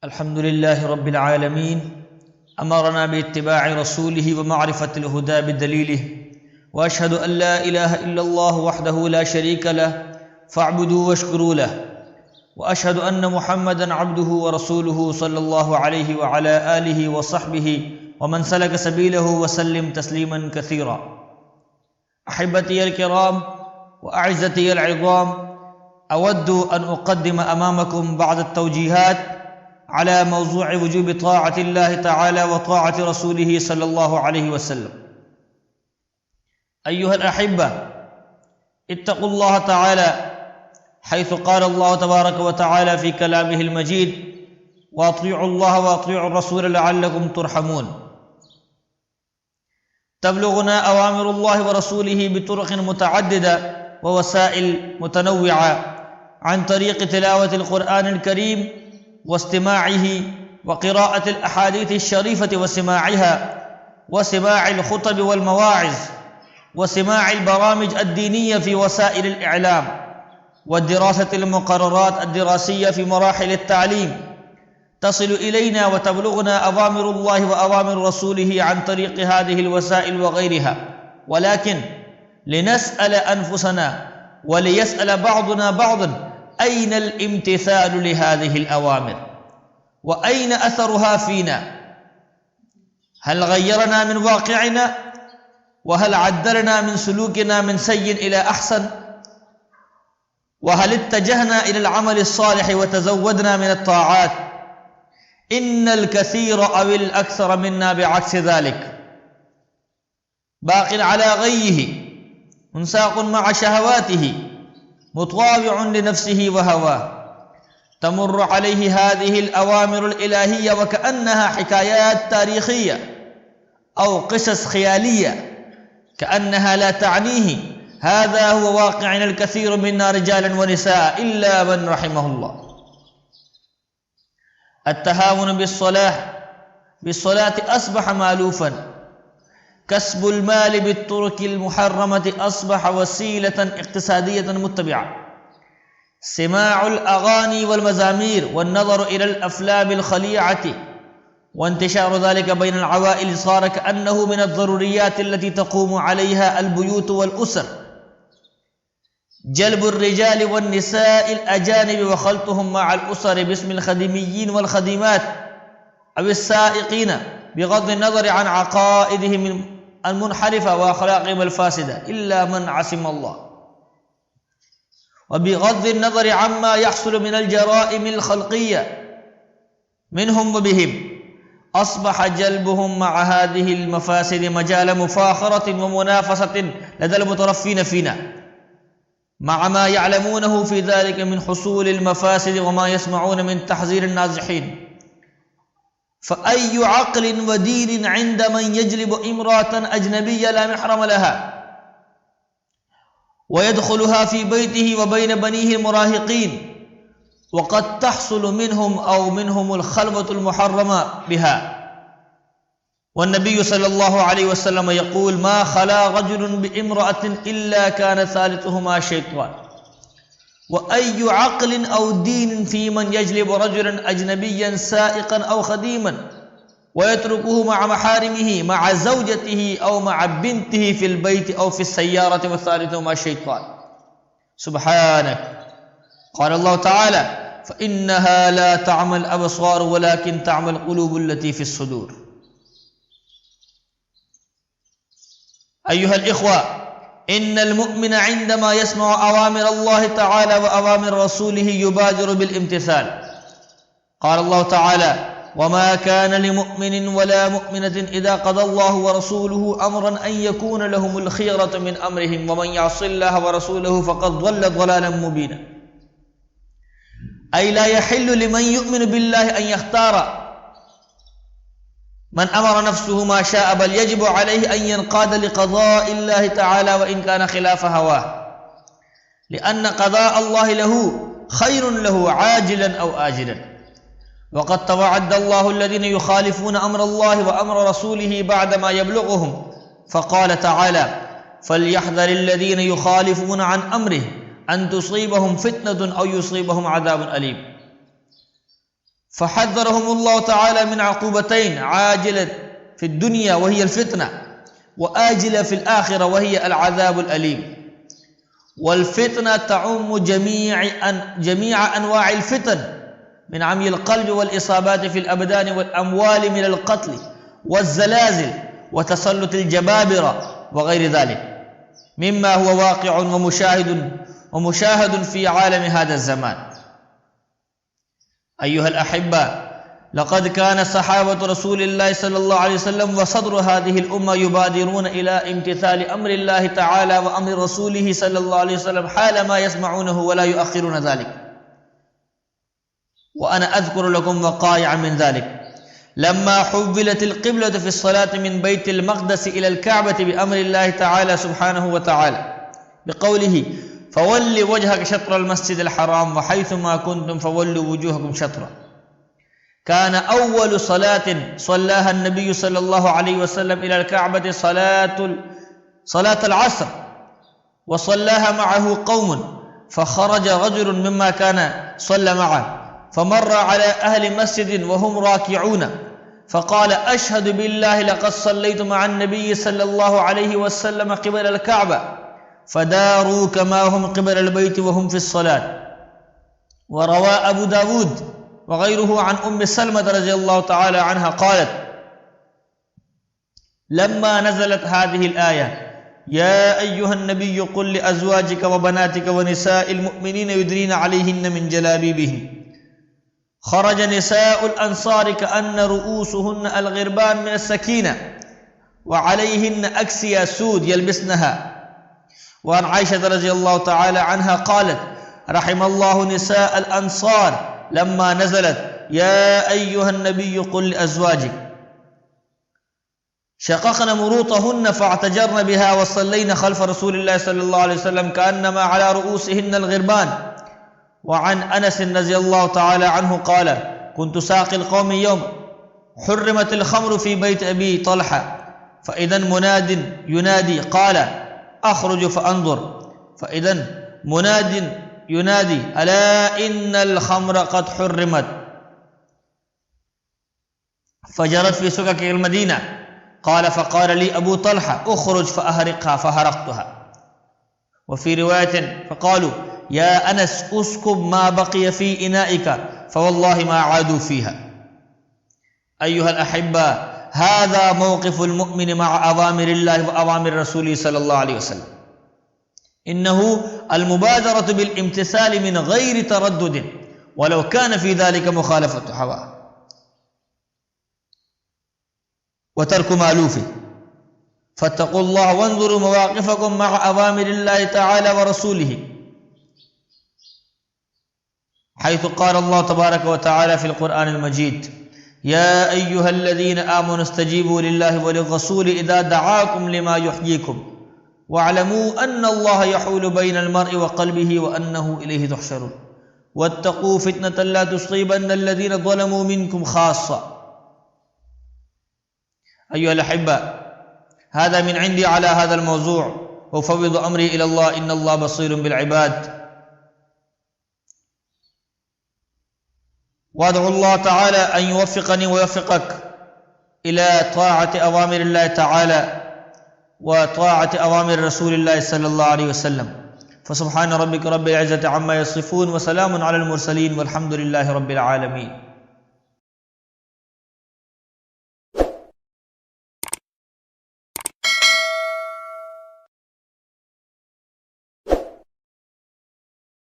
अल्हम्दुलिल्लाहि रब्बिल आलमीन अमरना बित्तिबा'i रसूलिहि व मअरिफतिल हुदा बिदलीलिहि व अशहदु अन ला इलाहा इल्लल्लाह वहदहु ला शरीका लह फअब्दुहु वश्कुरू लह व अशहदु अन्न मुहम्मदन अब्दुहु व रसूलुहु सल्लल्लाहु अलैहि व अला आलिहि व सहबिहि व मन सलक सबीलहु व सल्लिम तस्लीमन कसीरा। अहिब्बतियल किराम व अअज़्ज़तियल इज़ाम, अवद्दु अन उक़द्दिम अमामकुम बअद अत-तौजीहात अला मौज़ूअ वुजूब ताअतिल्लाहि तआला व ताअति रसूलिहि सल्लल्लाहु अलैहि वसल्लम। अय्युहल अहिब्बा, इत्तक़ुल्लाह तआला हैसु क़ाल अल्लाहु तबारक व तआला फ़ी कलामिहिल मजीद व अतीउल्लाह व अतीउर रसूल लअल्लकुम तुरहमून। तबलुगुना अवामिरुल्लाहि व रसूलिहि बितुरुक़िन मुतअद्दिदा व वसाइल मुतनव्विआ अन तरीक़ तिलावतिल क़ुरआनिल करीम वस्तिमाइही व क़िराअतिल अहादीथिश शरीफ़ति व सिमाइहा व सिमाइल ख़ुतब वल मवाइज़ व सिमाइल बरामिज अद्दीनिया फ़ी वसाइलिल इअलाम व दिरासतिल मुक़र्ररात अद्दिरासिया फ़ी मराहिलित तालीम तसिलु इलैना व तबलुगुना अवामिरुल्लाहि व अवामिर रसूलिहि अन तरीक़ हादिहिल वसाइल व ग़ैरिहा, वलाकिन लिनस्अल अनफुसना व लियस्अल बअदुना बअदन अयनल इम्तिसालु लिहादिहिल अवामिर व अयन असरुहा फ़ीना, हल ग़य्यरना मिन वाक़िअना व हल अद्दलना मिन सुलूकिना मिन सय्यिन इला अहसन व हल इत्तजहना इलल अमलिस सालिह व तज़व्वदना मिन अत्ताआत। इन्नल कसीर अविल अक्सर मिन्ना बिअक्स ज़ालिक बाक़िन अला ग़य्यिही मुन्साक़ुन मअ शहवातिही मुतवाविउन लिनफ्सिही व हवा। तमुर्रु अलैहि हादिहिल अवामिरुल इलाहिय्या व कअन्नहा हिकायात तारीख़िय्या औ क़िसस ख़यालिय्या कअन्नहा ला तअनीही। हाज़ा हुवा वाक़िउल कसीर मिन्ना रिजालन व निसाअ इल्ला मन रहिमहुल्लाह। अत्तहावुन बिस्सलाति अस्बह मालूफन, कस्बुल माल बित्तुरुकिल मुहर्रमति अस्बह वसीलतन इक़्तिसादियतन मुत्तबिआ। सिमाउल अगानी वल मज़ामीर वन नज़रु इलल अफ़लामिल ख़लीअति व इंतिशारु ज़ालिका बैनल अवाइल सार कअन्नहु मिनज़ ज़रूरियाति अल्लती तक़ूमु अलैहा अल बुयूत वल उसर। जल्बुर रिजाल वन निसाइल अजानिब व ख़ल्तुहुम मअल उसर बिस्मिल ख़दीमिय्यीन वल ख़दीमात अविस साइक़ीन बिग़ज़्ज़ि नज़र अन अक़ाइदिहिम अल मुनहरिफ़ा व अख़लाक़िहिम अल फ़ासिदा इल्ला मन असिमल्लाह व बिग़ज़्ज़ि नज़र अम्मा यहसुलु मिनल जराइमिल ख़ल्क़िय्या मिनहुम व बिहिम अस्बह जल्बुहुम मअ हादिहिल मफ़ासिद मजाल मुफ़ाख़रतिन व मुनाफ़सतिन लदल मुतरफ़्फ़ीन फ़ीना मअ मा यअलमूनहु फ़ी ज़ालिका मिन हुसूलिल मफ़ासिद व मा यस्मऊन मिन तहज़ीरिन नाज़िहीन। फ़अय्यु अक़्लिन व दीनिन इन्द मन यजलिबु इम्राअतन अजनबिय्या ला महरम लहा व यदख़ुलुहा फ़ी बैतिही व बैन बनीही मुराहिक़ीन व क़द तहसुलु मिनहुम औ मिनहुमुल ख़ल्वतुल मुहर्रमा बिहा। वन्नबिय्यु सल्लल्लाहु अलैहि वसल्लम यक़ूल मा ख़ला रजुलुन बिइम्रअतिन इल्ला कान सालिसुहुमा शैतान व अय्यु अक़्लिन औ दीनिन फ़ी मन यजलिबु रजुलन अजनबिय्यन साइक़न औ ख़दीमन व यत्रुकुहु मअ महारिमिही मअ ज़ौजतिही औ मअ बिन्तिही फ़िल बैति औ फ़िस सय्यारति व सालिसुहुमा शैतान। सुब्हानक क़ाल अल्लाहु तआला फ़इन्नहा ला तअमल अबसार वलाकिन तअमल क़ुलूबुल लती फ़िस सुदूर। अय्युहल इख़्वा, इन्नल मुअमिन इन्दमा यस्मअु अवामिर अल्लाह तआला व अवामिर रसूलिहि युबादिरु बिल इम्तिसाल। क़ाल अल्लाहु तआला वमा कान लिमुअमिनिन वला मुअमिनतिन इज़ा क़ज़ा व रसूलुहु अम्रन अन यकून लहुमुल ख़ियरतु मिन अम्रिहिम व मन यअसिल्लाह व रसूलहु फ़क़द ज़ल्ल ज़लालन मुबीना। अय ला यहिल्लु लिमन युमिनु बिल्लाहि अन यख्तारा मन अमर नफ्सुहु मा शाअ बल यजिबु अलैहि अन यनक़ाद लिक़ज़ाइल्लाहि तआला व इन कान ख़िलाफ़ हवाह लिअन्न क़ज़ाअ अल्लाहि लहु ख़ैरुन लहु आजिलन औ आजिलन। व क़द तवअद्दा अल्लाहु अल्लज़ीना युख़ालिफ़ूना अम्र अल्लाहि व अम्र रसूलिहि बअद मा यब्लुगुहुम फ़क़ाल तआला फ़लयहज़रिल लज़ीना युख़ालिफ़ूना अन अम्रिहि अन तुसीबहुम फ़ितनतुन औ युसीबहुम अज़ाबुन अलीम। فحذرهم الله تعالى من عقوبتين: عاجلة في الدنيا وهي الفتنة، وآجلة في الآخرة وهي العذاب الأليم. والفتنة تعم جميع أنواع الفتن، من عمي القلب والإصابات في الأبدان والأموال من القتل والزلازل وتسلط الجبابرة وغير ذلك، مما هو واقع ومشاهد في عالم هذا الزمان. أيها الأحبة، لقد كان صحابة رسول الله صلى الله عليه وسلم وصدر هذه الأمة يبادرون إلى امتثال أمر الله تعالى وأمر رسوله صلى الله عليه وسلم حال ما يسمعونه ولا يؤخرون ذلك. وأنا أذكر لكم وقائع من ذلك. لما حولت القبلة في الصلاة من بيت المقدس إلى الكعبة بأمر الله تعالى سبحانه وتعالى بقوله: فول وجهك شطر المسجد الحرام وحيثما كنتم فولوا وجوهكم شطره، كان أول صلاة صلاها النبي صلى الله عليه وسلم إلى الكعبة صلاة العصر، وصلاها معه قوم، فخرج رجل مما كان صلى معه فمر على أهل مسجد وهم راكعون، فقال: أشهد بالله لقد صليت مع النبي صلى الله عليه وسلم قبل الكعبة، فداروا كما هم قبل البيت وهم في الصلاة. وروى أبو داود وغيره عن أم سلمة رضي الله تعالى عنها قالت: لما نزلت هذه الآية: يا أيها النبي قل لأزواجك وبناتك ونساء المؤمنين يدنين عليهن من جلابيبهن، خرج نساء الأنصار كأن رؤوسهن الغربان من السكينة، وعليهن أكسية سود يلبسنها. وعن عائشة رضي الله تعالى عنها قالت: رحم الله نساء الأنصار لما نزلت يا أيها النبي قل لأزواجك، شققن مروطهن فاعتجرن بها وصلين خلف رسول الله صلى الله عليه وسلم كأنما على رؤوسهن الغربان. وعن أنس رضي الله تعالى عنه قال: كنت ساقي القوم يوم حرمت الخمر في بيت أبي طلحة، فإذا مناد ينادي قال: أخرج فأنظر، فإذا مناد ينادي: ألا إن الخمر قد حرمت، فجرت في سكك المدينة. قال: فقال لي أبو طلحة: أخرج فأهرقها، فهرقتها. وفي رواية فقالوا: يا أنس أسكب ما بقي في إنائك، فوالله ما عادوا فيها. أيها الأحبة، هذا موقف المؤمن مع أوامر الله وأوامر رسوله صلى الله عليه وسلم، إنه المبادرة بالامتثال من غير تردد ولو كان في ذلك مخالفة هواه وترك مألوفه. فاتقوا الله وانظروا مواقفكم مع أوامر الله تعالى ورسوله، حيث قال الله تبارك وتعالى في القرآن المجيد: يا أيها الذين آمنوا استجيبوا لله وللرسول إذا دعاكم لما يحييكم واعلموا أن الله يحول بين المرء وقلبه وأنه إليه تحشرون واتقوا فتنة لا تصيبن الذين ظلموا منكم خاصة. أيها الأحبة، هذا من عندي على هذا الموضوع، وأفوض أمري إلى الله، إن الله بصير بالعباد. وأدعو الله تعالى أن يوفقني ويوفقك إلى طاعة أوامر الله تعالى وطاعة أوامر رسول الله صلى الله عليه وسلم. فسبحان ربك رب العزة عما يصفون وسلام على المرسلين والحمد لله رب العالمين.